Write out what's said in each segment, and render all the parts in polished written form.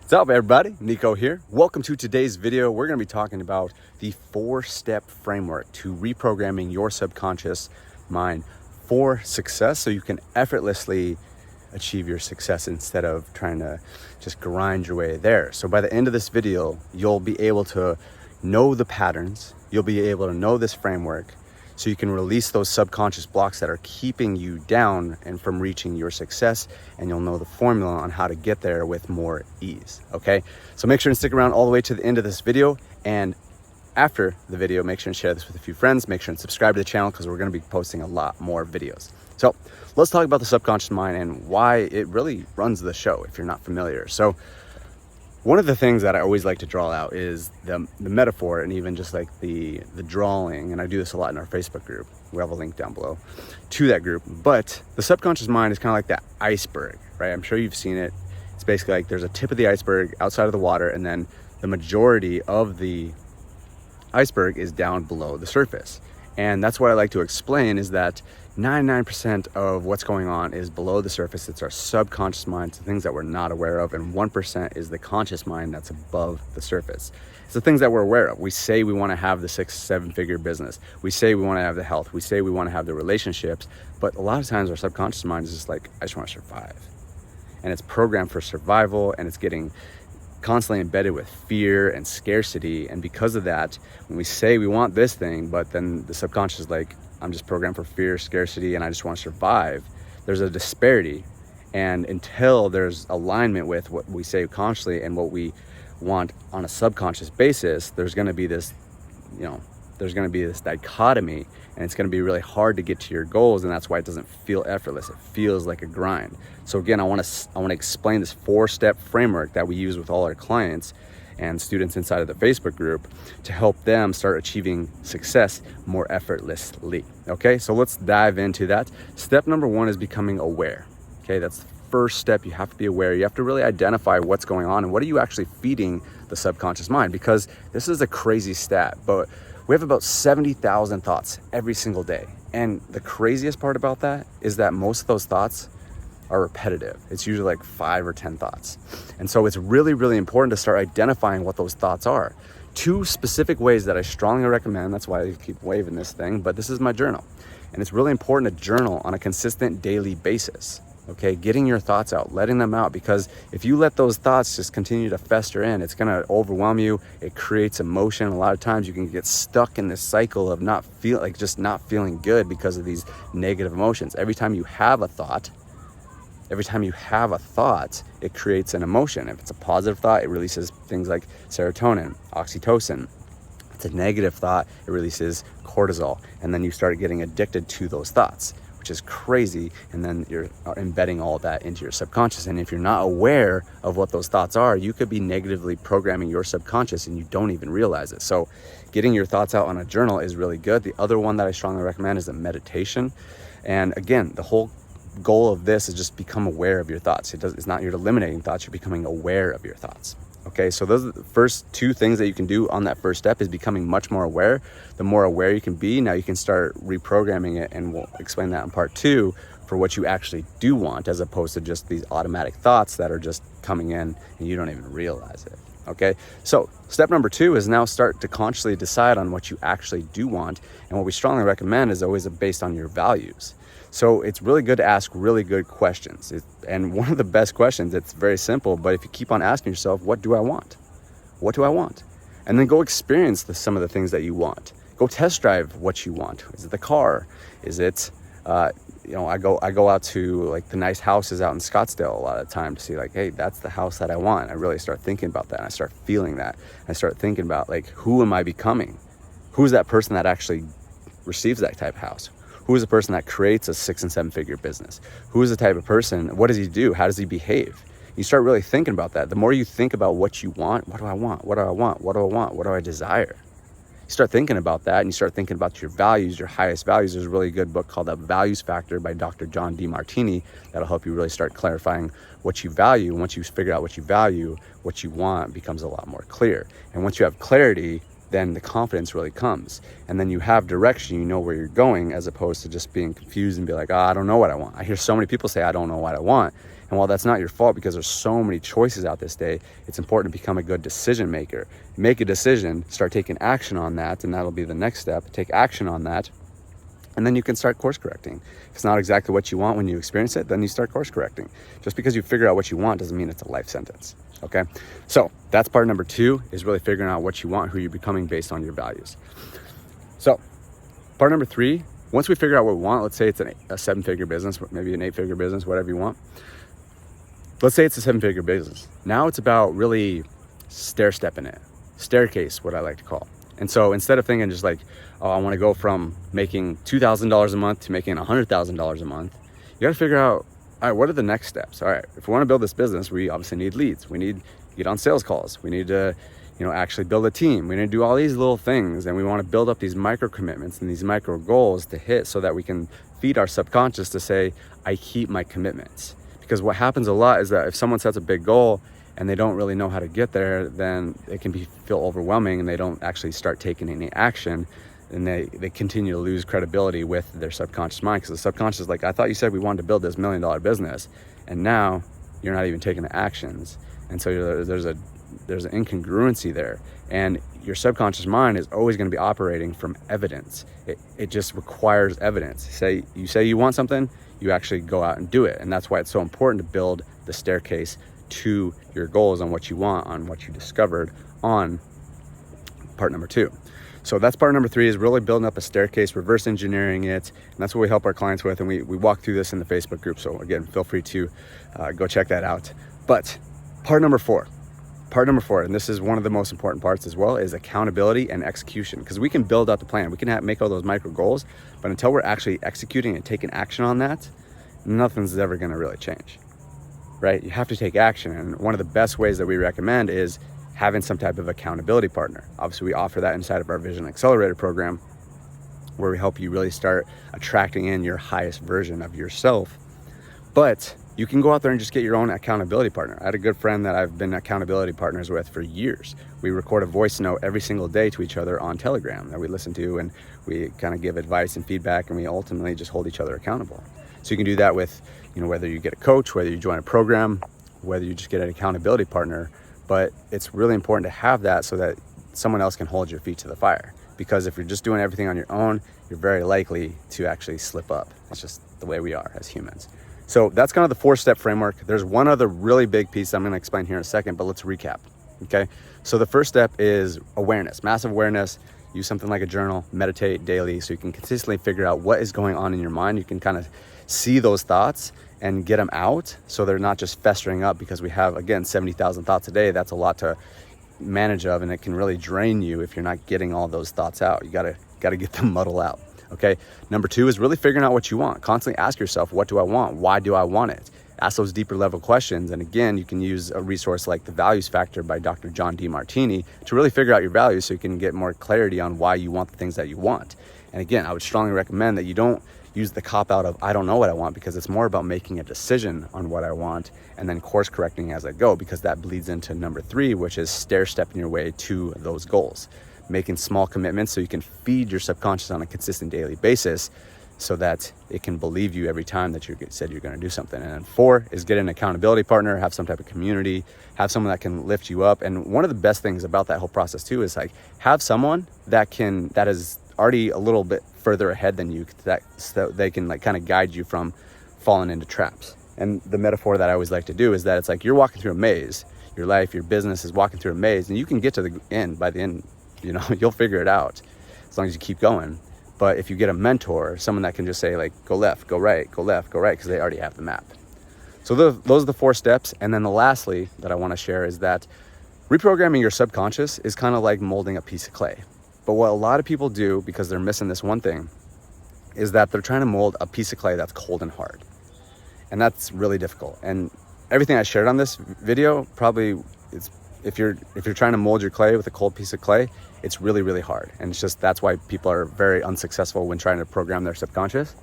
What's up, everybody? Nico here. Welcome to today's video. We're going to be talking about the 4-step framework to reprogramming your subconscious mind for success so you can effortlessly achieve your success instead of trying to just grind your way there. So by the end of this video, you'll be able to know the patterns. You'll be able to know this framework so you can release those subconscious blocks that are keeping you down and from reaching your success, and you'll know the formula on how to get there with more ease, okay? So make sure and stick around all the way to the end of this video, and after the video, make sure and share this with a few friends. Make sure and subscribe to the channel because we're gonna be posting a lot more videos. So let's talk about the subconscious mind and why it really runs the show if you're not familiar. So one of the things that I always like to draw out is the metaphor, and even just like the drawing, and I do this a lot in our Facebook group. We have a link down below to that group. But the subconscious mind is kind of like that iceberg, right? I'm sure you've seen it. It's basically like there's a tip of the iceberg outside of the water, and then the majority of the iceberg is down below the surface. And that's what I like to explain, is that 99% of what's going on is below the surface. It's our subconscious mind, the things that we're not aware of, and 1% is the conscious mind that's above the surface. It's the things that we're aware of. We say we want to have the 6-7 figure business. We say we want to have the health. We say we want to have the relationships. But a lot of times our subconscious mind is just like, I just want to survive. And it's programmed for survival, and it's getting constantly embedded with fear and scarcity. And because of that, when we say we want this thing, but then the subconscious is like, I'm just programmed for fear, scarcity, and I just want to survive, there's a disparity. And until there's alignment with what we say consciously and what we want on a subconscious basis, there's going to be this, there's going to be this dichotomy, and it's going to be really hard to get to your goals. And that's why it doesn't feel effortless. It feels like a grind. So again, I want to explain this 4-step framework that we use with all our clients and students inside of the Facebook group to help them start achieving success more effortlessly. Okay, so let's dive into that. Step number 1 is becoming aware. Okay, that's the first step. You have to be aware. You have to really identify what's going on and what are you actually feeding the subconscious mind, because this is a crazy stat, but we have about 70,000 thoughts every single day. And the craziest part about that is that most of those thoughts are repetitive. It's usually like 5 or 10 thoughts. And so it's really, really important to start identifying what those thoughts are. 2 specific ways that I strongly recommend, that's why I keep waving this thing, but this is my journal. And it's really important to journal on a consistent daily basis. Okay, getting your thoughts out, letting them out, because if you let those thoughts just continue to fester in, it's gonna overwhelm you. It creates emotion. A lot of times you can get stuck in this cycle of not feeling good because of these negative emotions. Every time you have a thought, it creates an emotion. If it's a positive thought, it releases things like serotonin, oxytocin. If it's a negative thought, it releases cortisol. And then you start getting addicted to those thoughts, which is crazy. And then you're embedding all that into your subconscious. And if you're not aware of what those thoughts are, you could be negatively programming your subconscious and you don't even realize it. So getting your thoughts out on a journal is really good. The other one that I strongly recommend is a meditation. And again, the whole goal of this is just become aware of your thoughts. It's not you're eliminating thoughts, you're becoming aware of your thoughts. Okay, so those are the first 2 things that you can do on that first step, is becoming much more aware. The more aware you can be, now you can start reprogramming it, and we'll explain that in part 2 for what you actually do want, as opposed to just these automatic thoughts that are just coming in and you don't even realize it. Okay, so step number 2 is now start to consciously decide on what you actually do want. And what we strongly recommend is always based on your values. So it's really good to ask really good questions. And one of the best questions, it's very simple, but if you keep on asking yourself, what do I want? What do I want? And then go experience some of the things that you want. Go test drive what you want. Is it the car? Is it, I go out to like the nice houses out in Scottsdale a lot of the time to see like, hey, that's the house that I want. I really start thinking about that. And I start feeling that. I start thinking about like, who am I becoming? Who's that person that actually receives that type of house? Who is the person that creates a 6 and 7 figure business? Who is the type of person? What does he do? How does he behave? You start really thinking about that. The more you think about what you want, what do I want? What do I want? What do I want? What do I desire? You start thinking about that, and you start thinking about your values, your highest values. There's a really good book called The Values Factor by Dr. John DeMartini that'll help you really start clarifying what you value. And once you figure out what you value, what you want becomes a lot more clear. And once you have clarity, then the confidence really comes. And then you have direction, you know where you're going, as opposed to just being confused and be like, I don't know what I want. I hear so many people say, I don't know what I want. And while that's not your fault, because there's so many choices out this day, it's important to become a good decision maker. Make a decision, start taking action on that, and that'll be the next step. Take action on that, and then you can start course correcting. If it's not exactly what you want when you experience it, then you start course correcting. Just because you figure out what you want doesn't mean it's a life sentence, okay? So that's part number 2, is really figuring out what you want, who you're becoming based on your values. So part number 3, once we figure out what we want, let's say it's a 7-figure business, maybe an 8-figure business, whatever you want. Let's say it's a 7-figure business. Now it's about really stair-stepping it. Staircase, what I like to call. And so instead of thinking just like, oh, I want to go from making $2,000 a month to making $100,000 a month, you got to figure out, all right, what are the next steps? All right, if we want to build this business, we obviously need leads. We need to get on sales calls. We need to, actually build a team. We need to do all these little things, and we want to build up these micro commitments and these micro goals to hit so that we can feed our subconscious to say, I keep my commitments. Because what happens a lot is that if someone sets a big goal and they don't really know how to get there, then it can feel overwhelming, and they don't actually start taking any action, and they continue to lose credibility with their subconscious mind, because the subconscious is like, I thought you said we wanted to build this $1 million business, and now you're not even taking the actions. And so there's an incongruency there, and your subconscious mind is always going to be operating from evidence. It just requires evidence. You say you want something, you actually go out and do it. And that's why it's so important to build the staircase to your goals on what you want, on what you discovered on part number 2. So that's part number 3, is really building up a staircase, reverse engineering it. And that's what we help our clients with. And we walk through this in the Facebook group. So again, feel free to go check that out. But part number 4, and this is one of the most important parts as well, is accountability and execution. Because we can build out the plan, we can make all those micro goals, but until we're actually executing and taking action on that, nothing's ever going to really change, right? You have to take action. And one of the best ways that we recommend is having some type of accountability partner. Obviously, we offer that inside of our Vision Accelerator program, where we help you really start attracting in your highest version of yourself. But you can go out there and just get your own accountability partner. I had a good friend that I've been accountability partners with for years. We record a voice note every single day to each other on Telegram that we listen to, and we kind of give advice and feedback, and we ultimately just hold each other accountable. So you can do that with, whether you get a coach, whether you join a program, whether you just get an accountability partner. But it's really important to have that so that someone else can hold your feet to the fire. Because if you're just doing everything on your own, you're very likely to actually slip up. It's just the way we are as humans. So that's kind of the 4-step framework. There's one other really big piece I'm going to explain here in a second, but let's recap. Okay. So the first step is awareness, massive awareness. Use something like a journal, meditate daily, so you can consistently figure out what is going on in your mind. You can kind of see those thoughts and get them out, so they're not just festering up, because we have, again, 70,000 thoughts a day. That's a lot to manage of, and it can really drain you if you're not getting all those thoughts out. You gotta get them muddled out. Okay. Number 2 is really figuring out what you want. Constantly ask yourself, what do I want? Why do I want it? Ask those deeper level questions. And again, you can use a resource like The Values Factor by Dr. John DeMartini to really figure out your values, so you can get more clarity on why you want the things that you want. And again, I would strongly recommend that you don't use the cop-out of, I don't know what I want, because it's more about making a decision on what I want and then course correcting as I go, because that bleeds into number 3, which is stair-stepping your way to those goals. Making small commitments so you can feed your subconscious on a consistent daily basis, so that it can believe you every time that you said you're going to do something. And then 4 is get an accountability partner, have some type of community, have someone that can lift you up. And one of the best things about that whole process too is like, have someone that is already a little bit further ahead than you, so they can like kind of guide you from falling into traps. And the metaphor that I always like to do is that it's like you're walking through a maze. Your life, your business is walking through a maze, and you can get to the end. By the end, you'll figure it out as long as you keep going. But if you get a mentor, someone that can just say like, go left, go right, go left, go right, because they already have the map. So those are the 4 steps. And then the lastly that I want to share is that reprogramming your subconscious is kind of like molding a piece of clay. But what a lot of people do, because they're missing this one thing, is that they're trying to mold a piece of clay that's cold and hard. And that's really difficult. And everything I shared on this video, probably if you're trying to mold your clay with a cold piece of clay, it's really, really hard. And it's just, that's why people are very unsuccessful when trying to program their subconscious.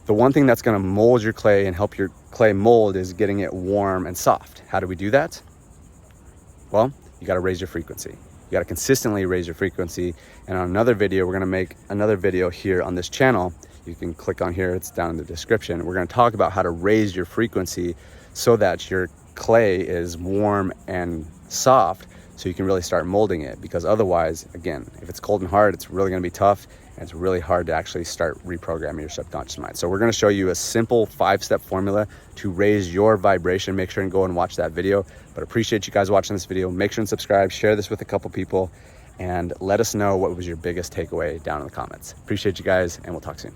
The one thing that's going to mold your clay and help your clay mold is getting it warm and soft. How do we do that? Well, you got to raise your frequency. You got to consistently raise your frequency. And on another video, we're going to make another video here on this channel. You can click on here, it's down in the description. We're going to talk about how to raise your frequency so that your clay is warm and soft, so you can really start molding it. Because otherwise, again, if it's cold and hard, it's really going to be tough, and it's really hard to actually start reprogramming your subconscious mind. So we're going to show you a simple 5-step formula to raise your vibration. Make sure and go and watch that video. But appreciate you guys watching this video. Make sure and subscribe, share this with a couple people, and let us know what was your biggest takeaway down in the comments. Appreciate you guys, and we'll talk soon.